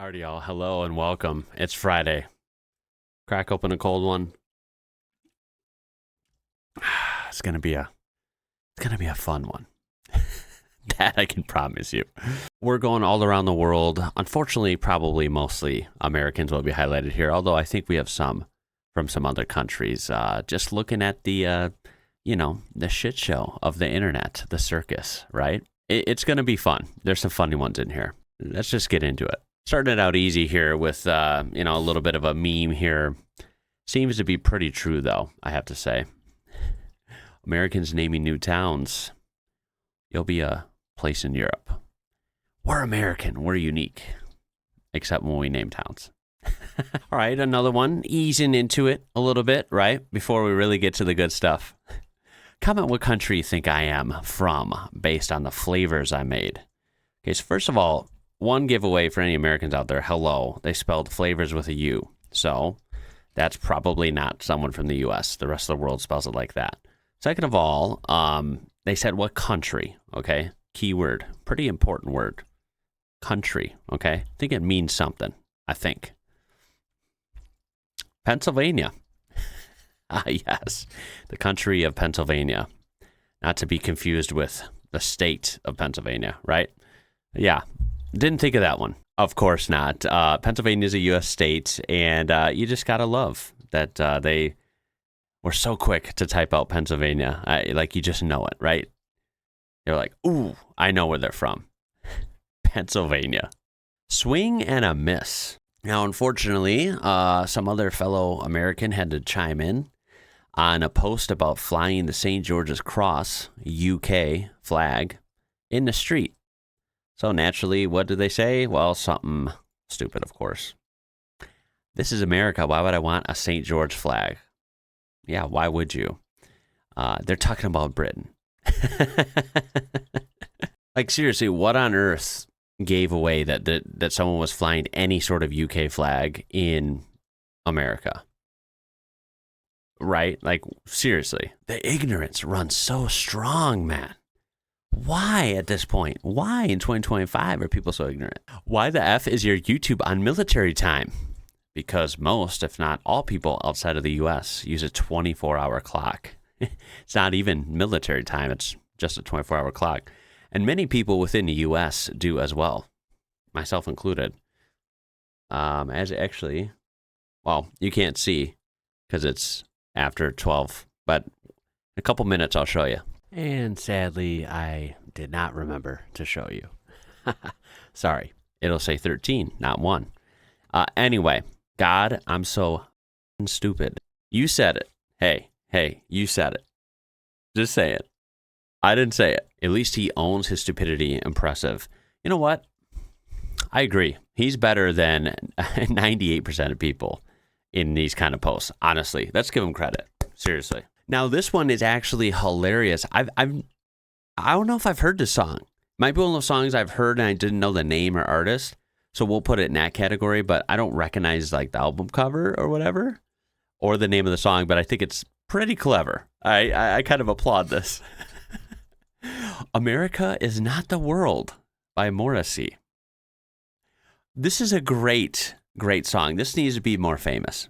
Alrighty, y'all. Hello and welcome. It's Friday. Crack open a cold one. It's gonna be a fun one. That I can promise you. We're going all around the world. Unfortunately, probably mostly Americans will be highlighted here, although I think we have some from some other countries. Just looking at the the shit show of the internet, the circus, right? It's gonna be fun. There's some funny ones in here. Let's just get into it. Starting it out easy here with, a little bit of a meme here. Seems to be pretty true, though, I have to say. Americans naming new towns. You'll be a place in Europe. We're American. We're unique. Except when we name towns. All right, another one. Easing into it a little bit, right? Before we really get to the good stuff. Comment what country you think I am from based on the flavors I made. Okay, so first of all, one giveaway for any Americans out there, hello. They spelled flavors with a U. So that's probably not someone from the U.S. The rest of the world spells it like that. Second of all, they said what country, okay? Keyword, pretty important word. Country, okay? I think it means something, I think. Pennsylvania. Yes, the country of Pennsylvania. Not to be confused with the state of Pennsylvania, right? Yeah. Didn't think of that one. Of course not. Pennsylvania is a U.S. state, and you just got to love that they were so quick to type out Pennsylvania. Like, you just know it, right? You're like, ooh, I know where they're from. Pennsylvania. Swing and a miss. Now, unfortunately, some other fellow American had to chime in on a post about flying the St. George's Cross, UK flag, in the street. So naturally, what did they say? Well, something stupid, of course. This is America. Why would I want a St. George flag? Yeah, why would you? They're talking about Britain. Like, seriously, what on earth gave away that someone was flying any sort of UK flag in America? Right? Like, seriously. The ignorance runs so strong, man. Why at this point? Why in 2025 are people so ignorant? Why the F is your YouTube on military time? Because most, if not all people outside of the US use a 24-hour clock. It's not even military time. It's just a 24-hour clock. And many people within the US do as well, myself included. As actually, well, you can't see because it's after 12, but in a couple minutes I'll show you. And sadly, I did not remember to show you. Sorry. It'll say 13, not 1. Anyway, God, I'm so stupid. You said it. Hey, you said it. Just say it. I didn't say it. At least he owns his stupidity. Impressive. You know what? I agree. He's better than 98% of people in these kind of posts. Honestly, let's give him credit. Seriously. Now, this one is actually hilarious. I don't know if I've heard this song. Might be one of those songs I've heard and I didn't know the name or artist. So we'll put it in that category, but I don't recognize like the album cover or whatever, or the name of the song, but I think it's pretty clever. I kind of applaud this. America is Not the World by Morrissey. This is a great song. This needs to be more famous.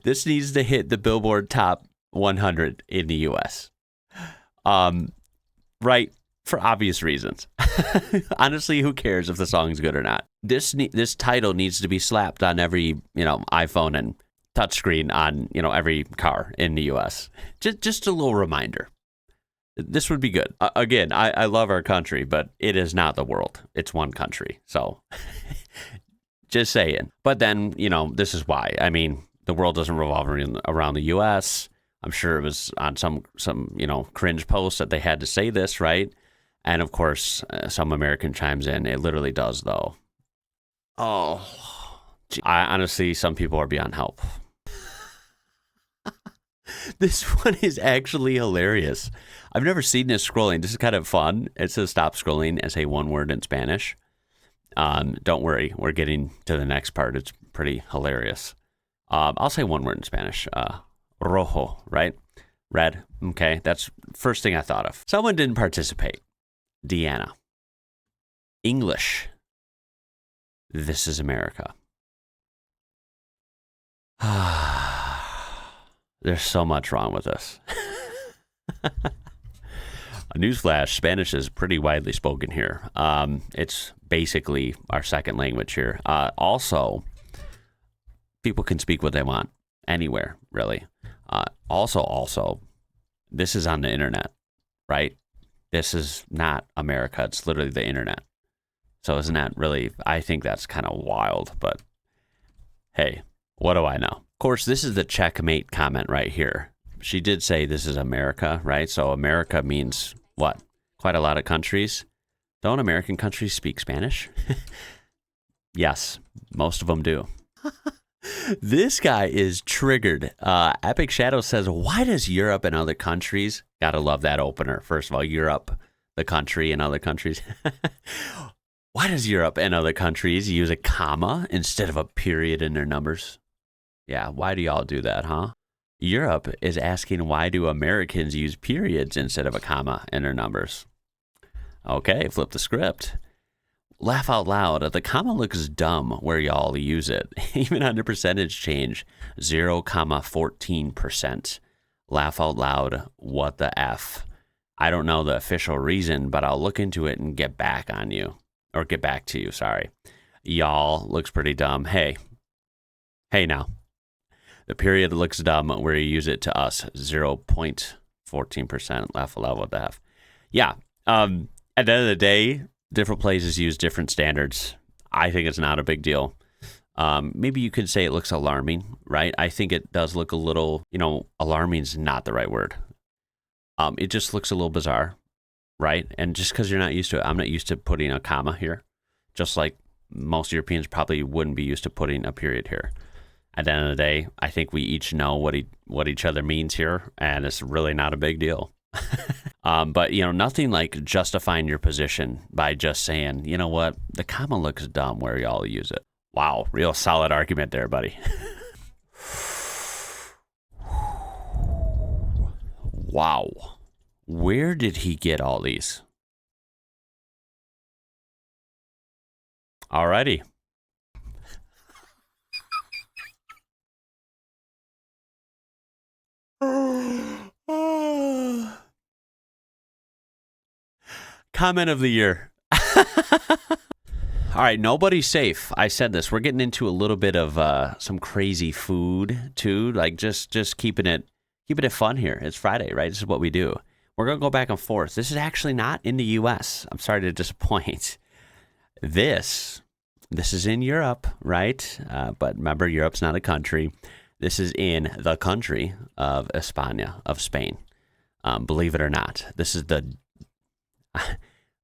This needs to hit the Billboard Top 100 in the U.S. Right, for obvious reasons. Honestly, who cares if the song's good or not? This title needs to be slapped on every iPhone and touchscreen on every car in the U.S. Just a little reminder. This would be good. Again, I love our country, but it is not the world. It's one country. So just saying. But then this is why. I mean, the world doesn't revolve around the U.S. I'm sure it was on some cringe post that they had to say this, right? And of course, some American chimes in. It literally does, though. Oh, honestly, some people are beyond help. This one is actually hilarious. I've never seen this scrolling. This is kind of fun. It says stop scrolling and say one word in Spanish. Don't worry, we're getting to the next part. It's pretty hilarious. I'll say one word in Spanish. Rojo, right? Red. Okay, that's first thing I thought of. Someone didn't participate. Deanna. English. This is America. There's so much wrong with this. A newsflash, Spanish is pretty widely spoken here. It's basically our second language here. Also, people can speak what they want anywhere, really. Also, this is on the internet, right? This is not America. It's literally the internet. So isn't that really, I think that's kind of wild, but hey, what do I know? Of course, this is the checkmate comment right here. She did say this is America, right? So America means what? Quite a lot of countries. Don't American countries speak Spanish? Yes, most of them do. This guy is triggered. Epic Shadow says, why does Europe and other countries, gotta love that opener. First of all, Europe, the country, and other countries. Why does Europe and other countries use a comma instead of a period in their numbers? Yeah, why do y'all do that, huh? Europe is asking, why do Americans use periods instead of a comma in their numbers? Okay, flip the script. Laugh out loud. The comma looks dumb where y'all use it. Even on the percentage change, 0,14%. Laugh out loud. What the F? I don't know the official reason, but I'll look into it and get back on you. Or get back to you, sorry. Y'all looks pretty dumb. Hey now. The period looks dumb where you use it to us. 0.14%. Laugh out loud. What the F? Yeah. At the end of the day, different places use different standards. I think it's not a big deal. Maybe you could say it looks alarming, right? I think it does look a little, alarming is not the right word. It just looks a little bizarre, right? And just because you're not used to it, I'm not used to putting a comma here, just like most Europeans probably wouldn't be used to putting a period here. At the end of the day, I think we each know what each other means here, and it's really not a big deal. But, nothing like justifying your position by just saying, you know what, the comma looks dumb where y'all use it. Wow, real solid argument there, buddy. Wow. Where did he get all these? Alrighty. Comment of the year. All right, nobody's safe. I said this. We're getting into a little bit of some crazy food too, like just keeping it fun here. It's Friday, right? This is what we do. We're gonna go back and forth. This is actually not in the U.S. I'm sorry to disappoint. This is in Europe, right? But remember, Europe's not a country. This is in the country of España, of Spain. Believe it or not, this is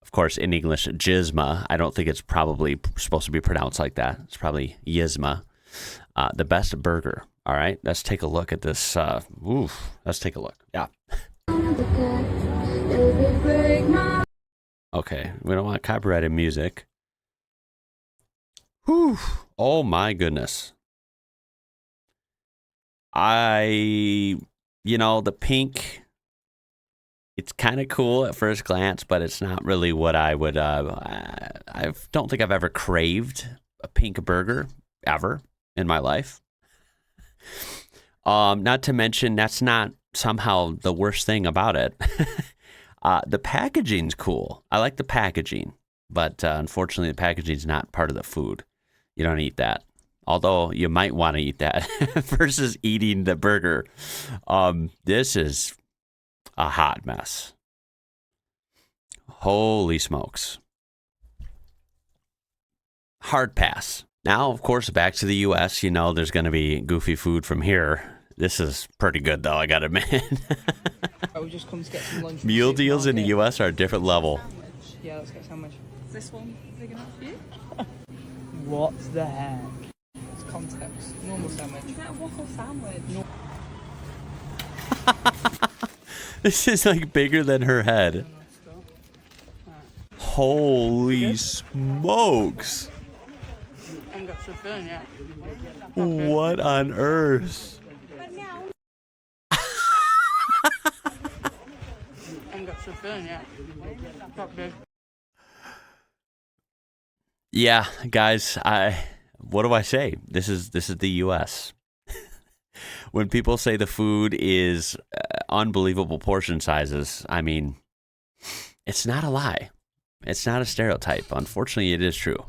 of course, in English, Gizma. I don't think it's probably supposed to be pronounced like that. It's probably Yizma. The best burger. All right, let's take a look at this. Let's take a look. Yeah. Okay, we don't want copyrighted music. Whew. Oh my goodness. The pink, it's kind of cool at first glance, but it's not really what I would, I don't think I've ever craved a pink burger ever in my life. Not to mention, that's not somehow the worst thing about it. The packaging's cool. I like the packaging, but unfortunately the packaging's not part of the food. You don't eat that. Although you might want to eat that versus eating the burger. This is a hot mess. Holy smokes. Hard pass. Now, of course, back to the U.S. There's going to be goofy food from here. This is pretty good, though, I got to admit. We just come to get some lunch. Meal deals in the U.S. are a different level. Yeah, let's get a sandwich. Is this one big enough for you? What the heck? It's context. Normal sandwich. Is that a waffle sandwich? No. This is like bigger than her head. Holy smokes. I haven't got to burn yet. What on earth? I haven't got to burn yet. Not big. Yeah, guys, what do I say? This is the US. When people say the food is unbelievable portion sizes, I mean, it's not a lie. It's not a stereotype. Unfortunately, it is true.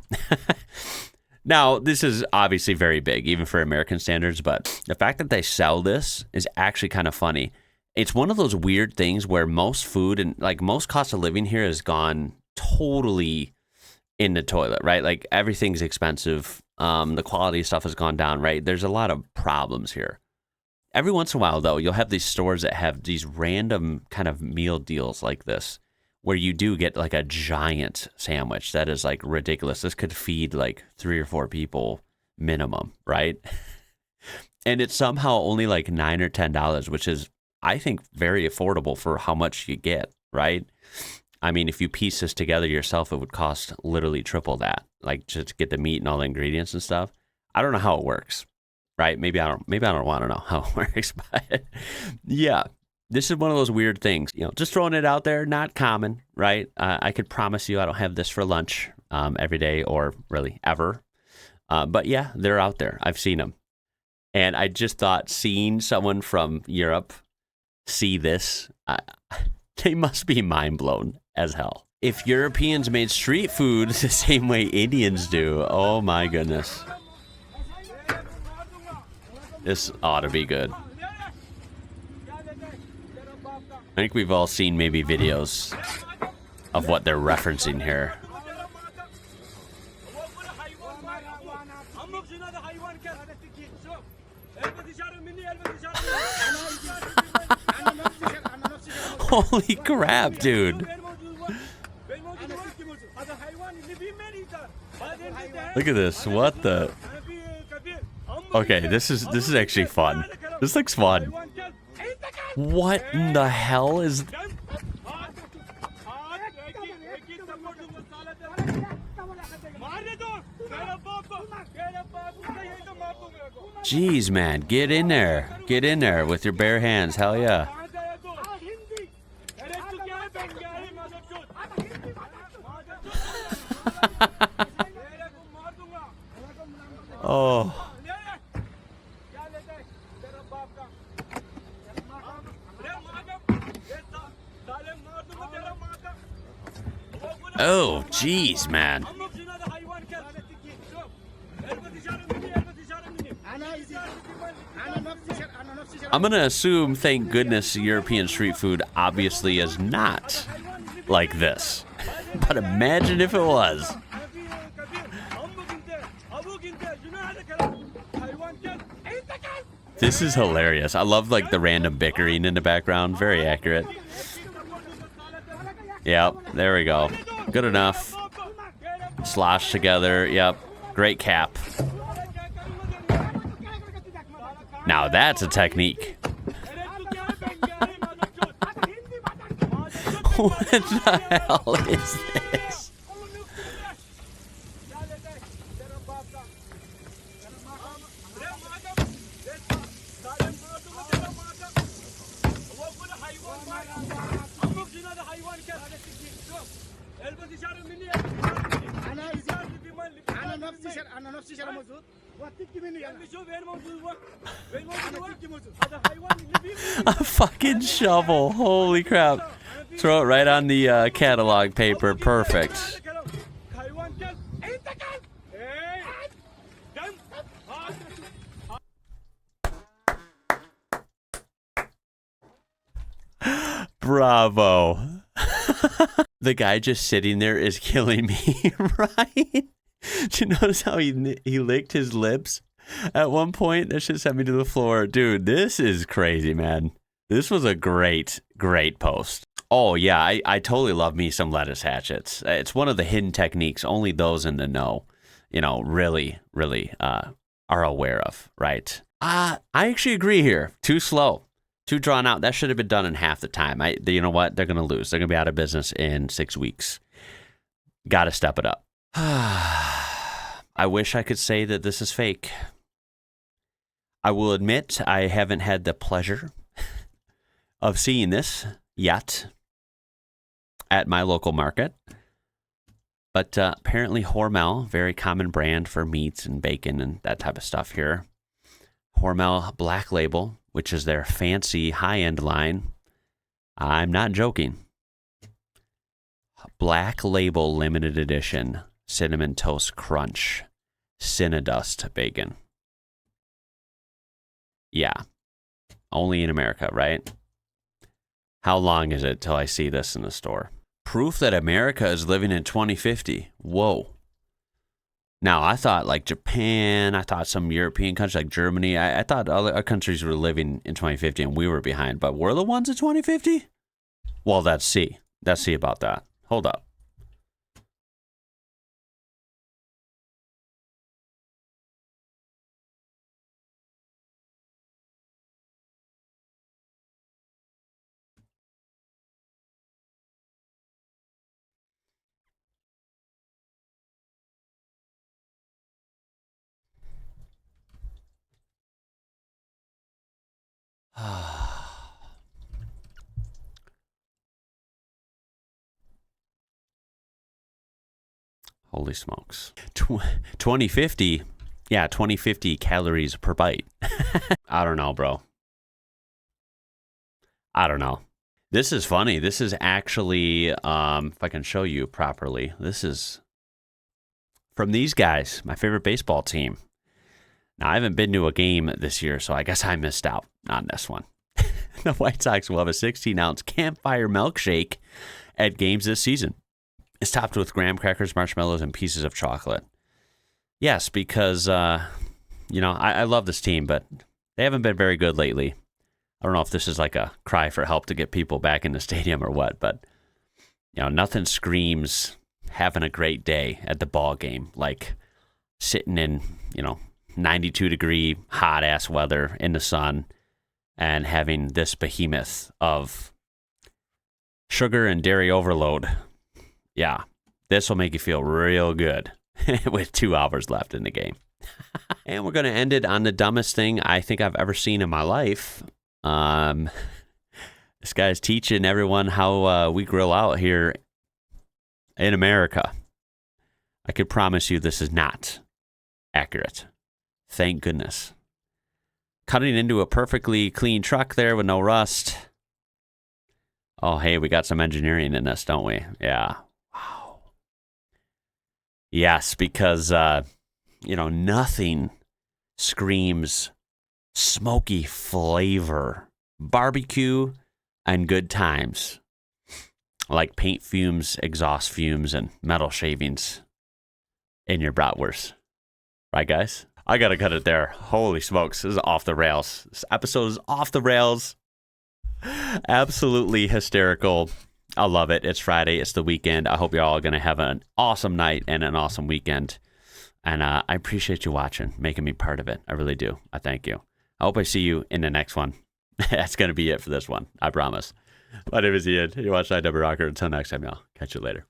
Now, this is obviously very big, even for American standards, but the fact that they sell this is actually kind of funny. It's one of those weird things where most food and like most cost of living here has gone totally in the toilet, right? Like everything's expensive. The quality of stuff has gone down, right? There's a lot of problems here. Every once in a while, though, you'll have these stores that have these random kind of meal deals like this, where you do get like a giant sandwich that is like ridiculous. This could feed like 3 or 4 people minimum, right? And it's somehow only like $9 or $10, which is, I think, very affordable for how much you get, right? I mean, if you piece this together yourself, it would cost literally triple that, like just to get the meat and all the ingredients and stuff. I don't know how it works, right? Maybe I don't want to know how it works, but yeah. This is one of those weird things, just throwing it out there, not common, right? I could promise you I don't have this for lunch every day or really ever. But yeah, they're out there. I've seen them. And I just thought seeing someone from Europe see this, they must be mind blown as hell. If Europeans made street food the same way Indians do, oh my goodness. This ought to be good. I think we've all seen maybe videos of what they're referencing here. Holy crap, dude. Look at this. What the? Okay, this is actually fun. This looks fun. What in the hell is... Jeez, man, get in there. Get in there with your bare hands. Hell yeah. Oh. Oh, jeez, man. I'm going to assume, thank goodness, European street food obviously is not like this. But imagine if it was. This is hilarious. I love like the random bickering in the background. Very accurate. Yep, there we go. Good enough. Slosh together. Yep. Great cap. Now that's a technique. What the hell is this? A fucking shovel. Holy crap. Throw it right on the catalog paper. Perfect. Bravo. The guy just sitting there is killing me, right? Did you notice how he licked his lips at one point? That shit sent me to the floor. Dude, this is crazy, man. This was a great post. Oh, yeah, I totally love me some lettuce hatchets. It's one of the hidden techniques only those in the know, really are aware of, right? I actually agree here. Too slow. Too drawn out. That should have been done in half the time. You know what? They're going to lose. They're going to be out of business in 6 weeks. Got to step it up. I wish I could say that this is fake. I will admit I haven't had the pleasure of seeing this yet at my local market. But apparently Hormel, very common brand for meats and bacon and that type of stuff here. Hormel Black Label, which is their fancy high-end line. I'm not joking. Black Label limited edition Cinnamon Toast Crunch Cinnadust bacon. Yeah. Only in America, right? How long is it till I see this in the store? Proof that America is living in 2050. Whoa. Now, I thought like Japan, I thought some European countries like Germany, I thought other countries were living in 2050 and we were behind, but we're the ones in 2050? Well, let's see. Let's see about that. Hold up. Holy smokes. 2050, yeah, 2050 calories per bite. I don't know, bro. I don't know. This is funny. This is actually, if I can show you properly, this is from these guys, my favorite baseball team. Now, I haven't been to a game this year, so I guess I missed out on this one. The White Sox will have a 16-ounce campfire milkshake at games this season. It's topped with graham crackers, marshmallows, and pieces of chocolate. Yes, because, I love this team, but they haven't been very good lately. I don't know if this is like a cry for help to get people back in the stadium or what, but, nothing screams having a great day at the ball game like sitting in, 92-degree hot-ass weather in the sun and having this behemoth of sugar and dairy overload. Yeah, this will make you feel real good with 2 hours left in the game. And we're going to end it on the dumbest thing I think I've ever seen in my life. This guy's teaching everyone how we grill out here in America. I could promise you this is not accurate. Thank goodness. Cutting into a perfectly clean truck there with no rust. Oh, hey, we got some engineering in this, don't we? Yeah. Wow. Yes, because, nothing screams smoky flavor, barbecue, and good times like paint fumes, exhaust fumes, and metal shavings in your bratwurst. Right, guys? I gotta cut it there. Holy smokes, this is off the rails. This episode is off the rails. Absolutely hysterical. I love it. It's Friday. It's the weekend. I hope you're all going to have an awesome night and an awesome weekend. And I appreciate you watching, making me part of it. I really do. I thank you. I hope I see you in the next one. That's going to be it for this one. I promise. My name is Ian. You watch IWrocker. Until next time, y'all. Catch you later.